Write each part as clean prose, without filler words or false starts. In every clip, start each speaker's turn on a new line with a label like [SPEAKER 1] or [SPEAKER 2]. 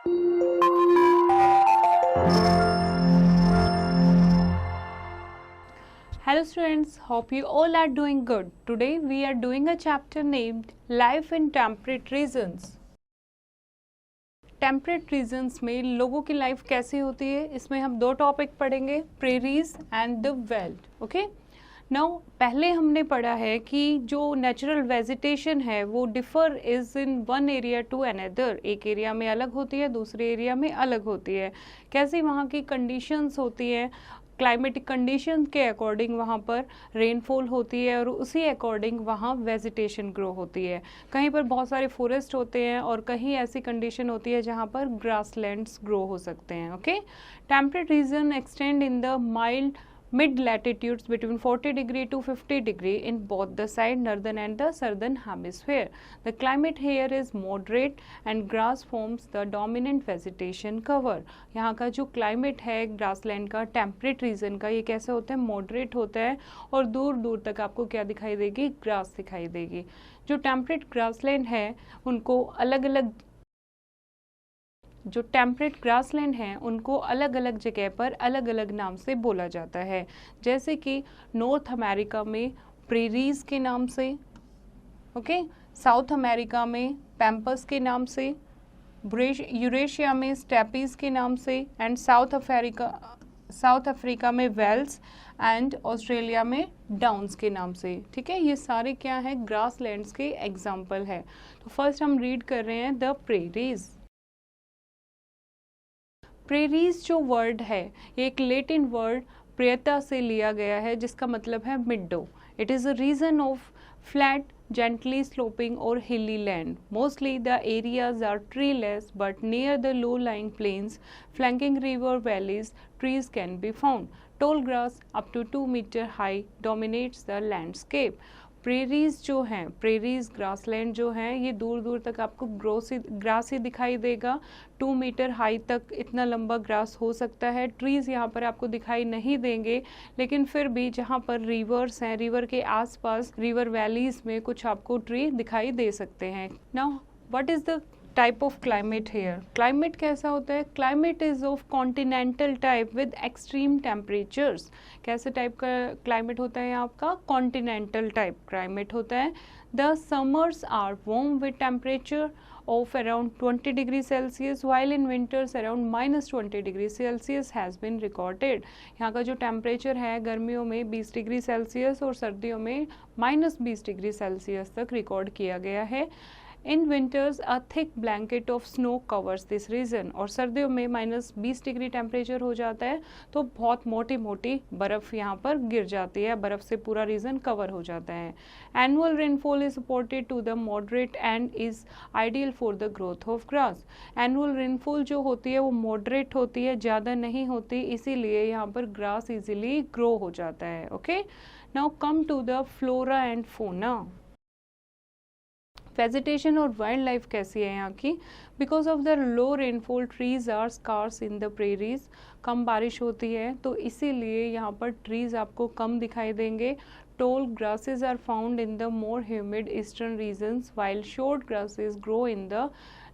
[SPEAKER 1] Hello students, hope you all are doing good. Today we are doing a chapter named Life in Temperate Regions. Temperate regions में लोगों की life कैसी होती है, इसमें हम दो टॉपिक पढ़ेंगे, prairies and the weld. Okay, now पहले हमने पढ़ा है कि जो नेचुरल वेजिटेशन है वो differ is in one area to another. एक एरिया में अलग होती है, दूसरे एरिया में अलग होती है. कैसी वहाँ की कंडीशंस होती हैं, क्लाइमेटिक कंडीशन के अकॉर्डिंग वहाँ पर रेनफॉल होती है और उसी अकॉर्डिंग वहाँ वेजिटेशन ग्रो होती है. कहीं पर बहुत सारे फॉरेस्ट होते हैं और कहीं ऐसी कंडीशन होती है जहाँ पर ग्रासलैंड्स ग्रो हो सकते हैं. Okay, temperate region extend in the mild mid latitudes between 40 degree to 50 degree in both the side northern and the southern hemisphere. The climate here is moderate and grass forms the dominant vegetation cover. यहाँ का जो climate है grassland का, temperate region का, ये कैसे होता है, मॉडरेट होता है और दूर दूर तक आपको क्या दिखाई देगी, ग्रास दिखाई देगी. जो टेम्परेट ग्रासलैंड है उनको अलग अलग जो टेम्परेट ग्रासलैंड हैं उनको अलग अलग जगह पर अलग अलग नाम से बोला जाता है. जैसे कि नॉर्थ अमेरिका में प्रेरीज के नाम से, ओके, साउथ अमेरिका में पैम्पस के नाम से, यूरेशिया में स्टेपीज के नाम से, एंड साउथ अफ्रीका में वेल्स एंड ऑस्ट्रेलिया में डाउन्स के नाम से. ठीक है, ये सारे क्या है, ग्रासलैंड्स के एग्जाम्पल है. तो फर्स्ट हम रीड कर रहे हैं द प्रेरीज. प्रेरीज जो वर्ड है ये एक लेटिन वर्ड प्रेता से लिया गया है जिसका मतलब है meadow. It is a region of flat gently sloping or hilly land. Mostly the areas are treeless, but near the low-lying plains flanking river valleys trees can be found. Tall grass up to 2 meter high dominates the landscape. Prairies जो हैं, prairies grassland जो हैं, ये दूर दूर तक आपको grass ही दिखाई देगा. 2 मीटर हाई तक इतना लंबा ग्रास हो सकता है. ट्रीज़ यहाँ पर आपको दिखाई नहीं देंगे, लेकिन फिर भी जहाँ पर रिवर्स हैं, रिवर के आसपास रिवर वैलीज में कुछ आपको ट्री दिखाई दे सकते हैं. Now what is the type of climate here. Climate कैसा होता है, climate is of continental type with extreme temperatures. कैसे टाइप का क्लाइमेट होता है आपका, कॉन्टिनेंटल टाइप क्लाइमेट होता है. The summers are warm with temperature of around 20 degrees Celsius while in winters around -20 degrees Celsius has been recorded. यहाँ का जो टेम्परेचर है गर्मियों में 20 डिग्री सेल्सियस और सर्दियों में -20 डिग्री सेल्सियस तक रिकॉर्ड किया गया है. In winters a thick blanket of snow covers this region. और सर्दियों में -20 डिग्री टेम्परेचर हो जाता है तो बहुत मोटी मोटी बर्फ़ यहाँ पर गिर जाती है, बर्फ़ से पूरा रीजन कवर हो जाता है. Annual rainfall is supported to the moderate and is ideal for the growth of grass. Annual rainfall जो होती है वो मॉडरेट होती है, ज़्यादा नहीं होती, इसीलिए यहाँ पर ग्रास इजीली ग्रो हो जाता है. Okay, now come to the flora and fauna. Vegetation और वाइल्ड लाइफ कैसी है यहाँ की. Because of the low rainfall trees are scarce in the prairies. कम बारिश होती है तो इसीलिए यहाँ पर ट्रीज आपको कम दिखाई देंगे. Tall grasses are found in the more humid eastern regions while short grasses grow in the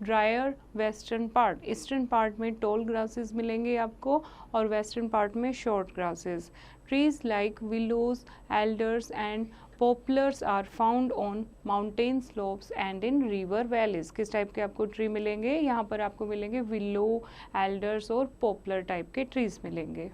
[SPEAKER 1] drier western part. Eastern part में टॉल ग्रासेस मिलेंगे आपको और वेस्टर्न पार्ट में short grasses. Trees like willows, alders and poplars are found on mountain slopes and in river valleys. किस type के आपको tree मिलेंगे, यहाँ पर आपको मिलेंगे विलो, एल्डर्स और पॉपुलर टाइप के ट्रीज मिलेंगे.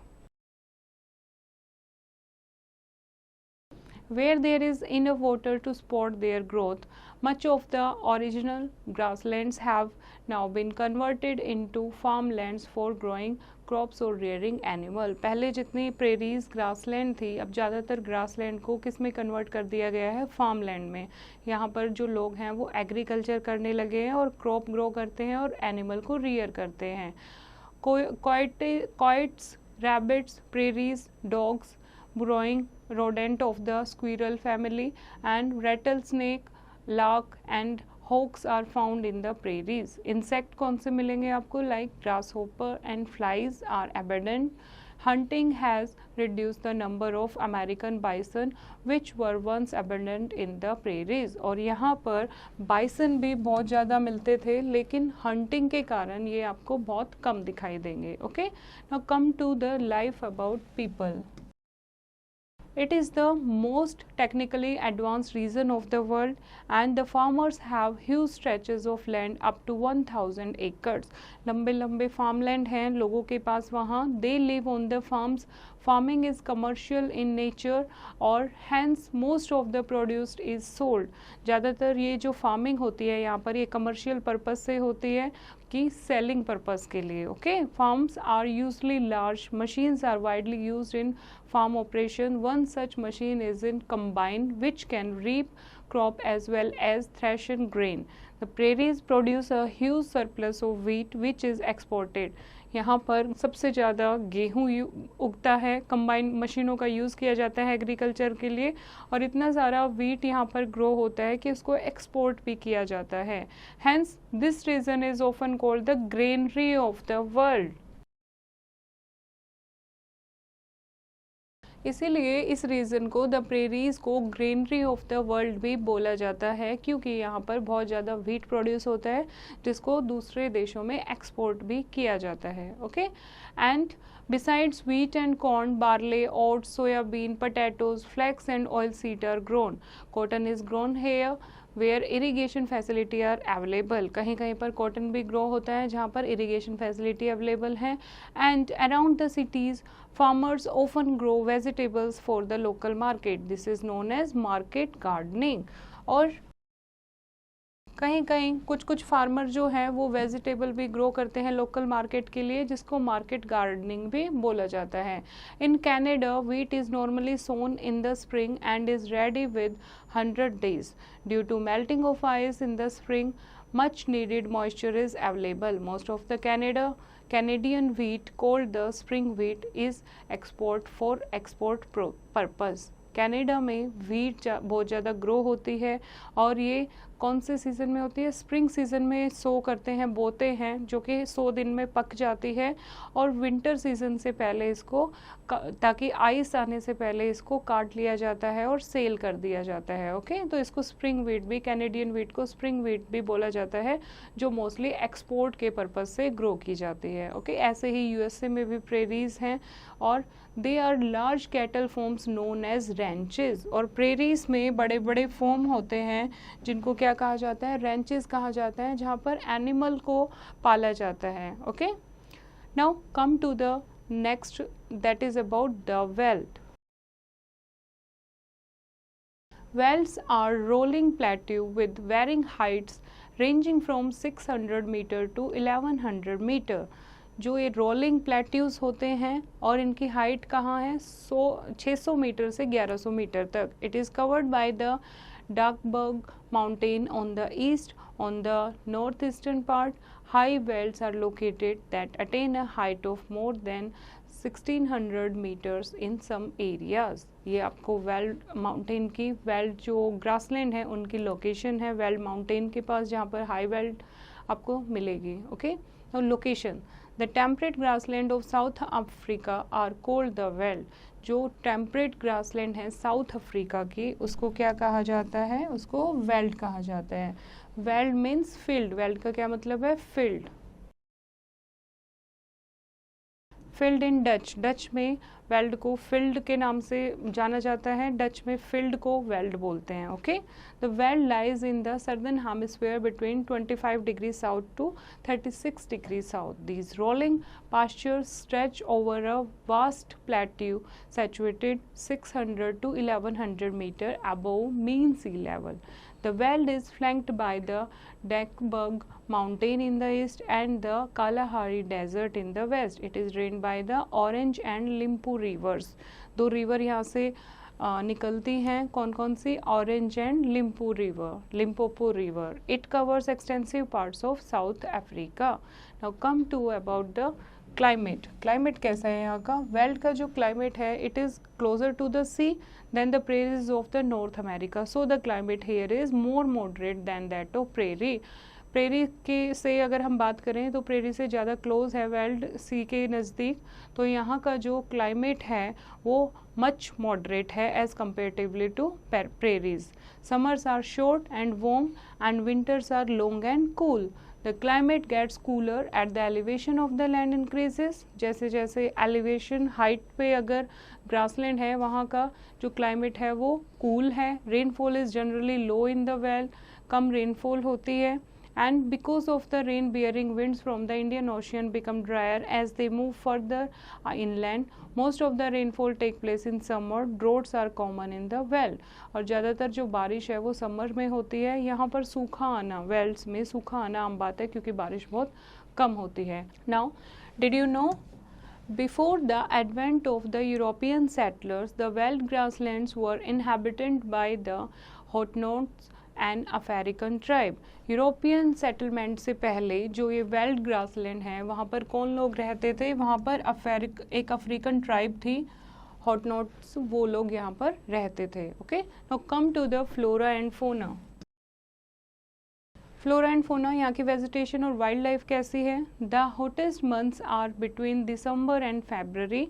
[SPEAKER 1] Where there is enough water to support their growth, much of the original grasslands have now been converted into farmlands for growing crops और रेयरिंग एनिमल. पहले जितनी प्रेरीज ग्रासलैंड थी अब ज़्यादातर grassland को किस में कन्वर्ट कर दिया गया है, फार्मलैंड में. यहाँ पर जो लोग हैं वो एग्रीकल्चर करने लगे हैं और क्रॉप ग्रो करते हैं और एनिमल को रियर करते हैं. Coyotes, rabbits, prairies dogs, burrowing rodent of the squirrel family and rattlesnake, lark and hawks are found in the prairies. Insect कौन से मिलेंगे आपको, like grasshopper and flies are abundant. Hunting has reduced the number of American bison which were once abundant in the prairies. और यहाँ पर bison भी बहुत ज़्यादा मिलते थे, लेकिन हंटिंग के कारण ये आपको बहुत कम दिखाई देंगे. Okay, now come to the life about people. It is the most technically advanced region of the world, and the farmers have huge stretches of land up to 1000 acres. लंबे लंबे farmland हैं लोगों के पास वहाँ. They live on the farms. Farming is commercial in nature और hence most of the produce is sold. ज़्यादातर ये जो farming होती है यहाँ पर ये commercial purpose से होती है कि selling purpose के लिए. Okay, farms are usually large. Machines are widely used in farm operation. One such machine is in combine which can reap crop as well as thresh and grain. The prairies produce a huge surplus of wheat which is exported. यहाँ पर सबसे ज़्यादा गेहूँ उगता है, combine मशीनों का use किया जाता है एग्रीकल्चर के लिए, और इतना सारा वीट यहाँ पर ग्रो होता है कि उसको एक्सपोर्ट भी किया जाता है. Hence this region is often called the granary of the world. इसीलिए इस रीजन को, द प्रेरीज को, ग्रेनरी ऑफ द वर्ल्ड भी बोला जाता है, क्योंकि यहाँ पर बहुत ज़्यादा व्हीट प्रोड्यूस होता है जिसको दूसरे देशों में एक्सपोर्ट भी किया जाता है. Okay, and besides wheat and corn, barley, oats, soybean, potatoes, flax and oilseed are grown. Cotton is grown here where irrigation facility are available. कहीं कहीं पर कॉटन भी ग्रो होता है जहाँ पर इरीगेशन फैसिलिटी अवेलेबल है. And around the cities farmers often grow vegetables for the local market. This is known as market gardening. और कहीं कहीं कुछ फार्मर जो हैं वो वेजिटेबल भी ग्रो करते हैं लोकल मार्केट के लिए, जिसको मार्केट गार्डनिंग भी बोला जाता है. In Canada wheat is normally sown in the spring and is ready with 100 days. Due to melting of ice in the spring much needed moisture is available. Most of the Canadian wheat called the spring wheat is export purpose. Canada में wheat बहुत ज़्यादा grow होती है और ये कौन से season में होती है? स्प्रिंग सीज़न में सो करते हैं, बोते हैं, जो कि 100 दिन में पक जाती है, और विंटर सीज़न से पहले इसको, ताकि आइस आने से पहले इसको काट लिया जाता है और सेल कर दिया जाता है. ओके, तो इसको स्प्रिंग व्हीट भी, कैनेडियन व्हीट को स्प्रिंग व्हीट भी बोला जाता है, जो मोस्टली एक्सपोर्ट के पर्पज़ से ग्रो की जाती है. ओके, ऐसे ही यूएसए में भी प्रेरीज हैं और they are large cattle farms known as ranches. और प्रेरीज में बड़े बड़े फॉर्म होते हैं जिनको क्या कहा जाता है? रेंचेस कहा जाता है, जहाँ पर एनिमल को पाला जाता है. Okay, now come to the next, that is about the veld. Velds are rolling plateau with varying heights ranging from 600 meter to 1100 meter. जो ये रोलिंग प्लेट्यूज होते हैं और इनकी हाइट कहाँ है? 600 मीटर से 1100 मीटर तक. It is covered by the Drakensberg mountain on the east. On the north eastern part high welds are located that attain a height of more than 1600 meters in some areas. ये आपको weld mountain की, weld जो grassland है उनकी location है weld mountain के पास, जहाँ पर हाई वेल्ड आपको मिलेगी. Okay, location. The temperate grassland of South Africa are called the veld. जो टेम्परेट ग्रासलैंड है साउथ अफ्रीका की, उसको क्या कहा जाता है? उसको वेल्ड कहा जाता है. Weld means field. वेल्ड का क्या मतलब है? फील्ड. फील्ड इन डच. डच में वेल्ड को फील्ड के नाम से जाना जाता है, डच में फील्ड को वेल्ड बोलते हैं. Okay, the veld lies in the southern hemisphere between 25 degree south to 36 degree south. These rolling pastures stretch over a vast plateau situated 600 to 1100 meter above mean sea level. The veld is flanked by the Drakensberg mountain in the east and the Kalahari desert in the west. It is drained by the Orange and Limpopo rivers. दो river यहाँ से निकलती हैं. कौन कौन सी? Orange and Limpopo river. It covers extensive parts of South Africa. Now come to about the climate. Climate कैसा है यहाँ का? वेल्ड का जो क्लाइमेट है, it is closer to the sea than the prairies of the North America. So the climate here is more moderate than that of prairie. Prairie के से अगर हम बात करें तो प्रेरी से ज़्यादा क्लोज है वेल्ड सी के नज़दीक, तो यहाँ का जो क्लाइमेट है वो मच मॉडरेट है as comparatively to prairies. Summers are short and warm and winters are long and cool. The climate gets cooler at the elevation of the land increases. जैसे जैसे एलिवेशन हाइट पे अगर grassland है वहाँ का जो climate है वो कूल है. Rainfall is generally low in the well, come rainfall होती है. And because of the rain bearing winds from the Indian Ocean become drier as they move further inland. Most of the rainfall take place in summer. Droughts are common in the veld. और ज़्यादातर जो बारिश है वो summer में होती है. यहाँ पर सूखा आना, वेल्ड्स में सूखा आना आम बात है क्योंकि बारिश बहुत कम होती है. Now, did you know? Before the advent of the European settlers, the veld grasslands were inhabited by the Hottentots and African tribe. European settlement से पहले जो ये वेल्ड ग्रासलैंड है वहाँ पर कौन लोग रहते थे? वहाँ पर एक अफ्रीकन ट्राइब थी, हॉटनोट्स, वो लोग यहाँ पर रहते थे. Okay, now come to the flora and fauna. Flora and fauna, यहाँ की वेजिटेशन और वाइल्ड लाइफ कैसी है? The hottest months are between December and February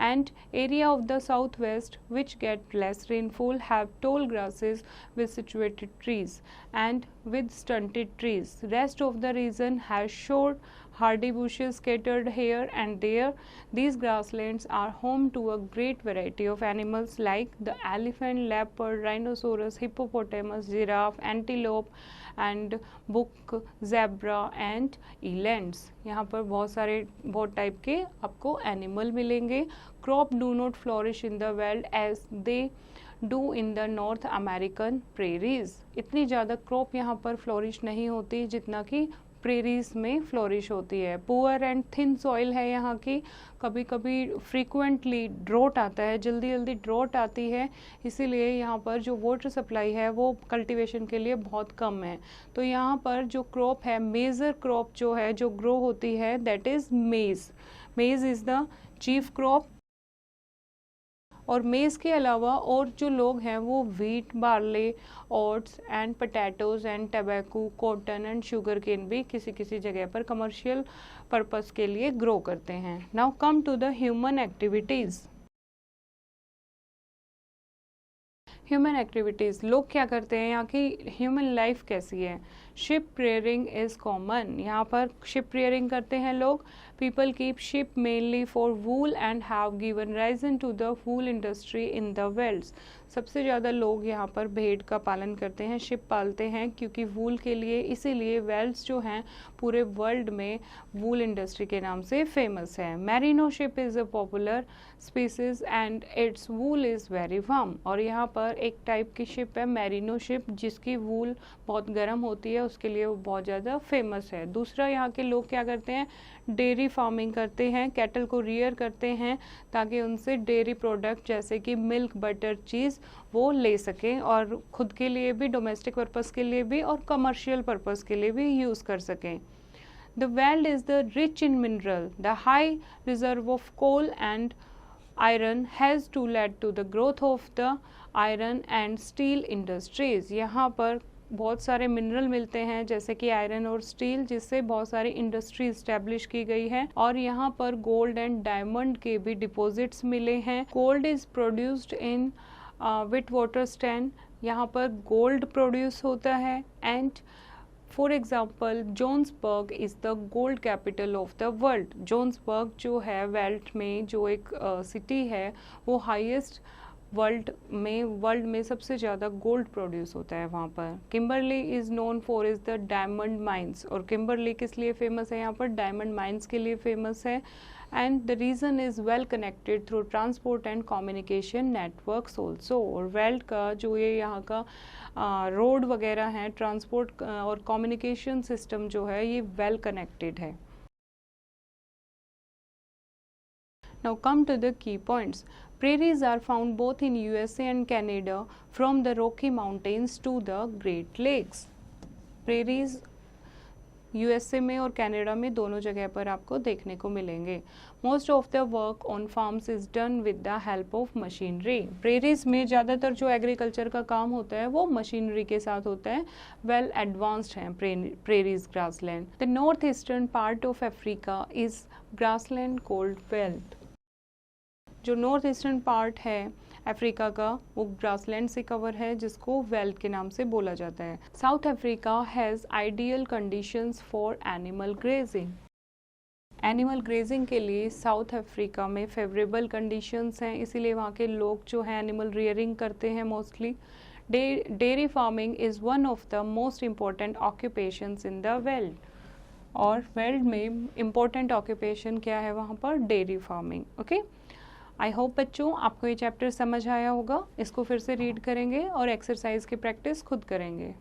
[SPEAKER 1] and area of the southwest which get less rainfall have tall grasses with situated trees and with stunted trees. Rest of the region has short hardy bushes scattered here and there. These grasslands are home to a great variety of animals like the elephant, leopard, rhinoceros, hippopotamus, giraffe, antelope and book, zebra and elands. यहाँ पर बहुत type के आपको animal मिलेंगे. Crop do not flourish in the wild as they do in the North American prairies. इतनी ज़्यादा crop यहाँ पर फ्लोरिश नहीं होती जितना कि प्रेरीज में फ्लोरिश होती है. पुअर एंड थिन सॉइल है यहाँ की. कभी कभी फ्रीक्वेंटली ड्रॉट आता है, जल्दी जल्दी ड्रॉट आती है, इसीलिए यहाँ पर जो वाटर सप्लाई है वो कल्टीवेशन के लिए बहुत कम है. तो यहाँ पर जो क्रॉप है, मेजर क्रॉप जो है जो ग्रो होती है दैट इज़ मेज. मेज इज़ द चीफ क्रॉप. और मेज़ के अलावा और जो लोग हैं वो wheat, barley, oats and potatoes and tobacco, cotton and sugarcane भी किसी किसी जगह पर कमर्शियल पर्पस के लिए ग्रो करते हैं. Now come to the human activities. Human activities, लोग क्या करते हैं, यहाँ की ह्यूमन लाइफ कैसी है? Ship rearing is common. यहाँ पर शिप रियरिंग करते हैं लोग. People keep sheep mainly for wool and have given rise to the wool industry in the welds. सबसे ज़्यादा लोग यहाँ पर भेड़ का पालन करते हैं, शिप पालते हैं क्योंकि वूल के लिए. इसीलिए वेल्स जो हैं पूरे वर्ल्ड में वूल इंडस्ट्री के नाम से फेमस है. Merino sheep is a popular species and its wool is very warm. और यहाँ पर एक टाइप की शिप है मैरिनो शिप जिसकी वूल बहुत गर्म होती है, उसके लिए वो बहुत ज़्यादा फेमस है. दूसरा, यहाँ के लोग क्या करते हैं? डेयरी फार्मिंग करते हैं, कैटल को रियर करते हैं ताकि उनसे डेयरी प्रोडक्ट जैसे कि मिल्क, बटर, चीज़ वो ले सकें और ख़ुद के लिए भी, डोमेस्टिक पर्पस के लिए भी और कमर्शियल पर्पस के लिए भी यूज़ कर सकें. The veld is the rich in mineral. The high reserve of coal and iron has to lead to the growth of the iron and steel industries. यहाँ पर बहुत सारे मिनरल मिलते हैं जैसे कि आयरन और स्टील, जिससे बहुत सारी इंडस्ट्री इस्टेब्लिश की गई है. और यहाँ पर गोल्ड एंड डायमंड के भी डिपॉजिट्स मिले हैं. Gold is produced in Witwatersrand. यहाँ पर गोल्ड प्रोड्यूस होता है. And for example Johannesburg is the gold capital of the world. Johannesburg जो है वेल्ट में जो एक सिटी है वो हाईएस्ट वर्ल्ड में सबसे ज़्यादा गोल्ड प्रोड्यूस होता है वहाँ पर. Kimberley is known for is the diamond mines. और किम्बरली किस लिए फेमस है? यहाँ पर डायमंड माइंस के लिए फेमस है. And the reason is well connected through transport and communication networks also. और वर्ल्ड का जो ये यहाँ का रोड वगैरह हैं, ट्रांसपोर्ट और कम्युनिकेशन सिस्टम जो है ये वेल कनेक्टेड है. Now come to the key points. Prairies are found both in USA and Canada from the Rocky Mountains to the Great Lakes. Prairies USA में और कनाडा में दोनों जगह पर आपको देखने को मिलेंगे। Most of the work on farms is done with the help of machinery. Prairies में ज़्यादातर जो एग्रीकल्चर का काम होता है वो मशीनरी के साथ होता है। वेल एडवांस्ड हैं prairies grassland. The north eastern part of Africa is grassland cold belt. जो नॉर्थ ईस्टर्न पार्ट है अफ्रीका का वो ग्रासलैंड से कवर है, जिसको वेल्ट के नाम से बोला जाता है। South Africa has ideal conditions for animal grazing. Animal grazing के लिए साउथ अफ्रीका में फेवरेबल कंडीशंस हैं, इसीलिए वहाँ के लोग जो हैं एनिमल रियरिंग करते हैं mostly. Dairy farming is one of the most important occupations in the belt. और वेल्ट में इम्पॉर्टेंट ऑक्यूपेशन क्या है वहाँ पर? Dairy farming. Okay, I hope बच्चों आपको ये चैप्टर समझ आया होगा। इसको फिर से रीड करेंगे और एक्सरसाइज की प्रैक्टिस खुद करेंगे।